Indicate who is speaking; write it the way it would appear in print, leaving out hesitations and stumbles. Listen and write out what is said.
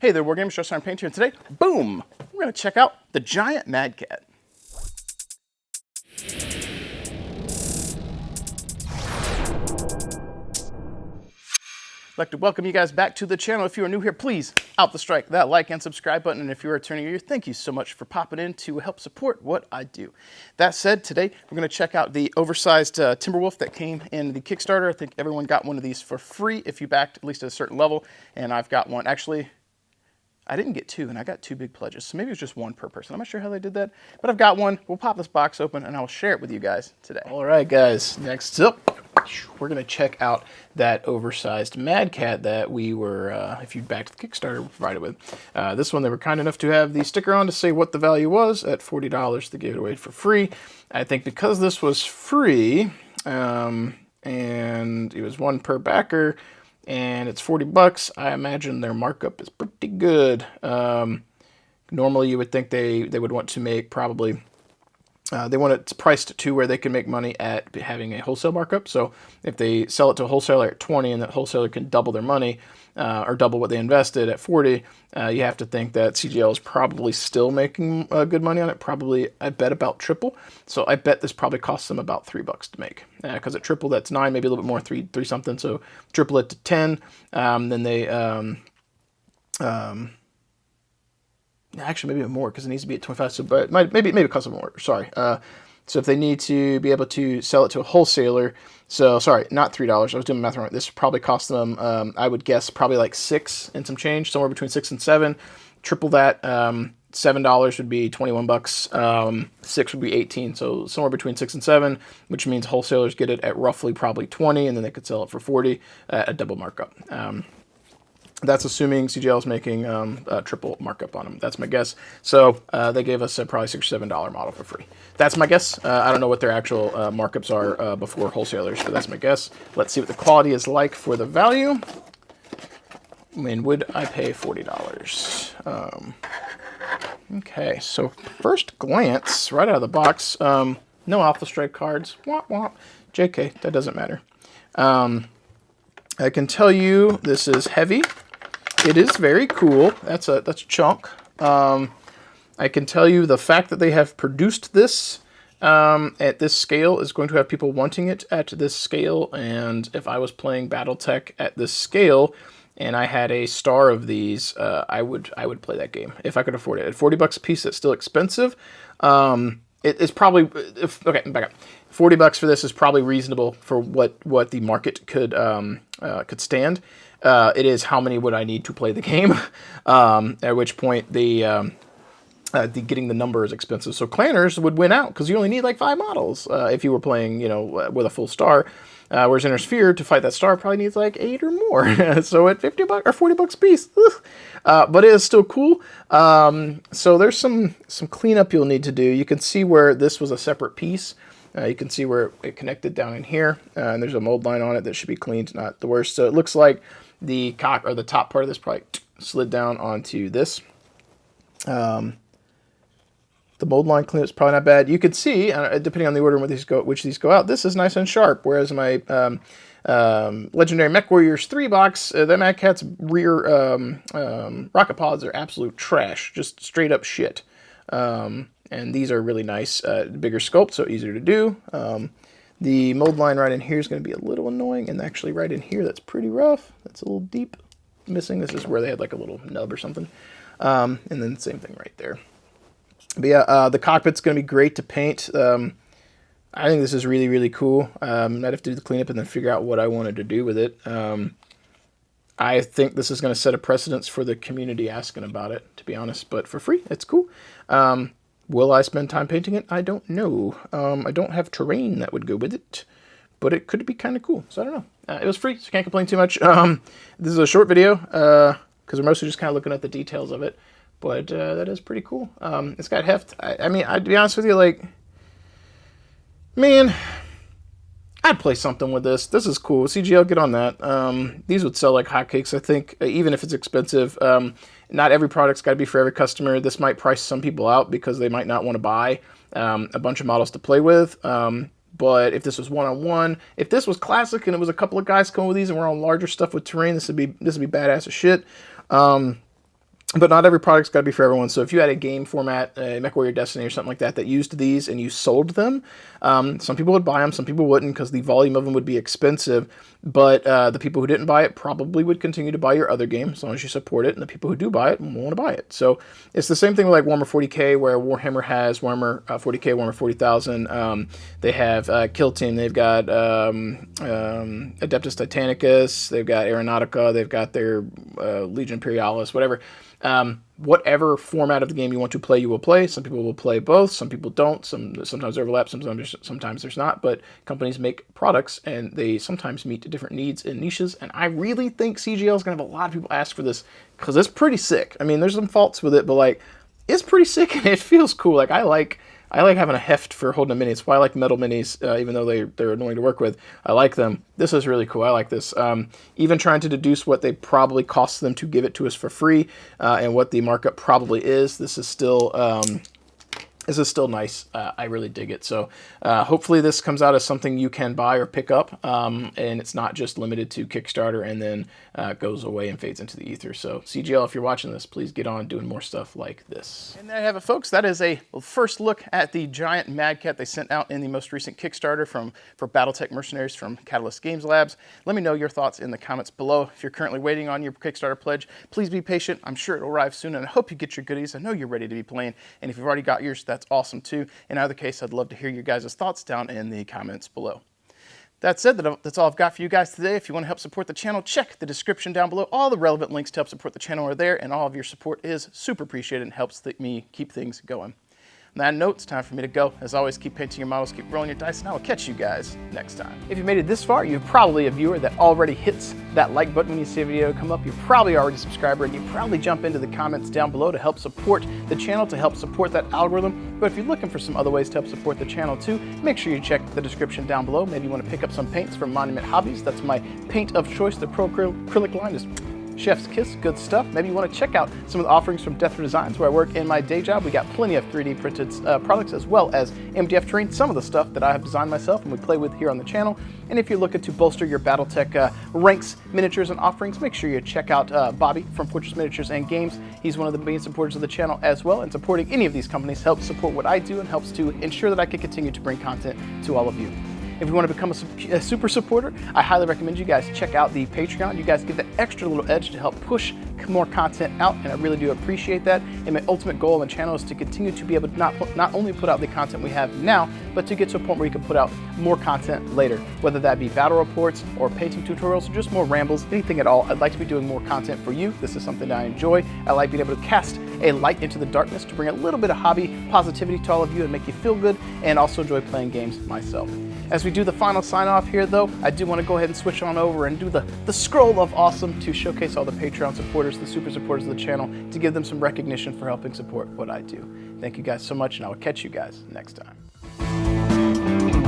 Speaker 1: Hey there, Wargamers, Just Iron Painter, and today, boom, we're going to check out the giant Mad Cat. I'd like to welcome you guys back to the channel. If you are new here, please out the strike that like and subscribe button. And if you are a returning viewer, thank you so much for popping in to help support what I do. That said, today we're going to check out the oversized Timberwolf that came in the Kickstarter. I think everyone got one of these for free if you backed at least at a certain level. And I've got one. Actually, I didn't get two, and I got two big pledges, so maybe it was just one per person. I'm not sure how they did that, but I've got one. We'll pop this box open, and I'll share it with you guys today. All right, guys, next up, we're going to check out that oversized Mad Cat that we were, if you backed the Kickstarter, provided with. This one, they were kind enough to have the sticker on to say what the value was at $40. They gave it away for free. I think because this was free, and it was one per backer, and it's $40, I imagine their markup is pretty good. Normally you would think they would want to make probably, they want it priced to where they can make money at having a wholesale markup. So if they sell it to a wholesaler at 20 and that wholesaler can double their money, or double what they invested at 40, you have to think that CGL is probably still making good money on it. Probably, I bet about triple. So I bet this probably costs them about $3 to make. Because at triple, that's 9, maybe a little bit more, three something. So triple it to 10, then they actually maybe more because it needs to be at 25. So, but maybe it costs them more. Sorry. So if they need to be able to sell it to a wholesaler, so sorry, not $3. I was doing math wrong. This would probably cost them, I would guess, probably like 6 and some change, somewhere between 6 and 7. Triple that, $7 would be $21. 6 would be 18. So somewhere between 6 and 7, which means wholesalers get it at roughly probably 20, and then they could sell it for 40 at a double markup. That's assuming CGL is making a triple markup on them. That's my guess. So they gave us a probably $6 or $7 model for free. That's my guess. I don't know what their actual markups are before wholesalers, but that's my guess. Let's see what the quality is like for the value. I mean, would I pay $40? Okay, so first glance, right out of the box, no Alpha Strike cards. Womp womp. JK, that doesn't matter. I can tell you this is heavy. It is very cool. That's a chunk. I can tell you the fact that they have produced this at this scale is going to have people wanting it at this scale. And if I was playing Battletech at this scale and I had a star of these, I would play that game if I could afford it. At $40 a piece, it's still expensive. It is probably okay. Back up. $40 for this is probably reasonable for what the market could stand. It is how many would I need to play the game, at which point the getting the number is expensive. So Clanners would win out because you only need like 5 models if you were playing, with a full star. Whereas Intersphere to fight that star probably needs like 8 or more. So at $50 or $40 a piece, but it is still cool. So there's some cleanup you'll need to do. You can see where this was a separate piece. You can see where it connected down in here, and there's a mold line on it that should be cleaned, not the worst. So it looks like the cock or the top part of this probably slid down onto this. The mold line cleanup is probably not bad. You can see, depending on the order in which these go out, this is nice and sharp. Whereas my Legendary Mech Warriors 3 box, the Mad Cat's rear rocket pods are absolute trash, just straight up shit. And these are really nice, bigger sculpt, so easier to do. The mold line right in here is going to be a little annoying, and actually right in here, that's pretty rough. That's a little deep missing. This is where they had like a little nub or something. And then the same thing right there. But yeah, the cockpit's going to be great to paint. I think this is really, really cool. I'd have to do the cleanup and then figure out what I wanted to do with it. I think this is going to set a precedence for the community asking about it, to be honest. But for free, it's cool. Will I spend time painting it? I don't know. I don't have terrain that would go with it, but it could be kind of cool. So I don't know. It was free, so can't complain too much. This is a short video because we're mostly just kind of looking at the details of it, but that is pretty cool. It's got heft. I mean, to be honest with you, like, man, I'd play something with this. This is cool. CGL, get on that. These would sell like hotcakes, I think, even if it's expensive. Not every product's got to be for every customer. This might price some people out because they might not want to buy a bunch of models to play with. But if this was one-on-one, if this was classic and it was a couple of guys coming with these and we're on larger stuff with terrain, this would be badass as shit. But not every product's got to be for everyone. So if you had a game format, MechWarrior Destiny or something like that, that used these and you sold them, some people would buy them, some people wouldn't because the volume of them would be expensive. But the people who didn't buy it probably would continue to buy your other game as long as you support it. And the people who do buy it will want to buy it. So it's the same thing with like Warhammer 40K, where Warhammer has Warhammer 40K, Warhammer 40,000. They have Kill Team. They've got Adeptus Titanicus. They've got Aeronautica. They've got their Legion Imperialis, whatever. Whatever format of the game you want to play, you will play. Some people will play both. Some people don't. Sometimes overlap. Sometimes there's not. But companies make products, and they sometimes meet different needs and niches. And I really think CGL is going to have a lot of people ask for this because it's pretty sick. I mean, there's some faults with it, but like, it's pretty sick and it feels cool. Like I like having a heft for holding a mini. It's why I like metal minis, even though they're annoying to work with. I like them. This is really cool. I like this. Even trying to deduce what they probably cost them to give it to us for free and what the markup probably is. This is still nice. I really dig it. So hopefully this comes out as something you can buy or pick up, and it's not just limited to Kickstarter and then goes away and fades into the ether. So CGL, if you're watching this, please get on doing more stuff like this. And there you have it, folks. That is a first look at the giant Mad Cat they sent out in the most recent Kickstarter for Battletech Mercenaries from Catalyst Games Labs. Let me know your thoughts in the comments below. If you're currently waiting on your Kickstarter pledge, please be patient. I'm sure it'll arrive soon, and I hope you get your goodies. I know you're ready to be playing, and if you've already got yours, that's awesome too. In either case, I'd love to hear your guys' thoughts down in the comments below. That said, that's all I've got for you guys today. If you want to help support the channel, check the description down below. All the relevant links to help support the channel are there, and all of your support is super appreciated and helps me keep things going. On that note, it's time for me to go. As always, keep painting your models, keep rolling your dice, and I will catch you guys next time. If you made it this far, you're probably a viewer that already hits that like button when you see a video come up. You're probably already a subscriber, and you probably jump into the comments down below to help support the channel, to help support that algorithm. But if you're looking for some other ways to help support the channel too, make sure you check the description down below. Maybe you want to pick up some paints from Monument Hobbies. That's my paint of choice. The Pro Acrylic line is chef's kiss, good stuff. Maybe you want to check out some of the offerings from Death Designs, where I work in my day job. We got plenty of 3D printed products, as well as MDF terrain, some of the stuff that I have designed myself and we play with here on the channel. And if you're looking to bolster your Battletech ranks, miniatures, and offerings, make sure you check out Bobby from Fortress Miniatures and Games. He's one of the main supporters of the channel as well, and supporting any of these companies helps support what I do and helps to ensure that I can continue to bring content to all of you. If you want to become a super supporter, I highly recommend you guys check out the Patreon. You guys get that extra little edge to help push more content out, and I really do appreciate that. And my ultimate goal on the channel is to continue to be able to not only put out the content we have now, but to get to a point where you can put out more content later, whether that be battle reports or painting tutorials or just more rambles, anything at all. I'd like to be doing more content for you. This is something that I enjoy. I like being able to cast a light into the darkness to bring a little bit of hobby positivity to all of you and make you feel good, and also enjoy playing games myself. As we do the final sign off here though, I do want to go ahead and switch on over and do the scroll of awesome to showcase all the Patreon supporters, the super supporters of the channel, to give them some recognition for helping support what I do. Thank you guys so much, and I will catch you guys next time.